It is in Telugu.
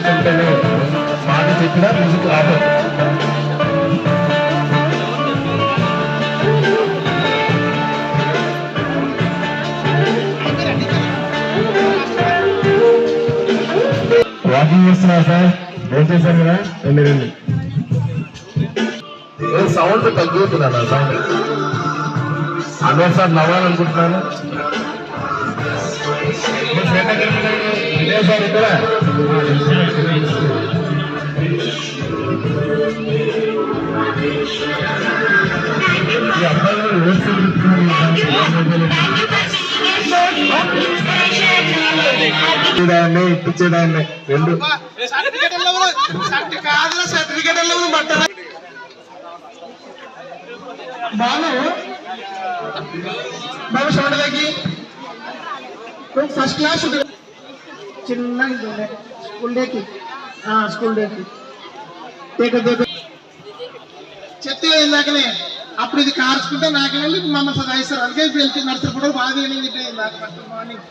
చూస్తుంటేనే మాట చెప్పినా మ్యూజిక్ ఆపదు. వాకింగ్ చేస్తున్నా సార్, ఏం చేశారు కదా, రండి. సౌండ్ తగ్గుతున్నాను, సౌండ్ అనవసరం నవ్వాలనుకుంటున్నాను. సార్ ఇక్కడ ఈ అబ్బాయిలు ఇప్పించేదాన్ని రెండు బాబు చూడదగి ఫస్ట్ క్లాస్ చిన్న స్కూల్ డేకి చెత్త ఇందాకనే అప్పుడు ఇది కార్చుకుంటే నాకు వెళ్ళి మమ్మల్ని సదాయిస్తారు. అందుకే వెళ్తే నర్సరీ కూడా బాగా వెళ్ళింది ఇందాక మార్నింగ్.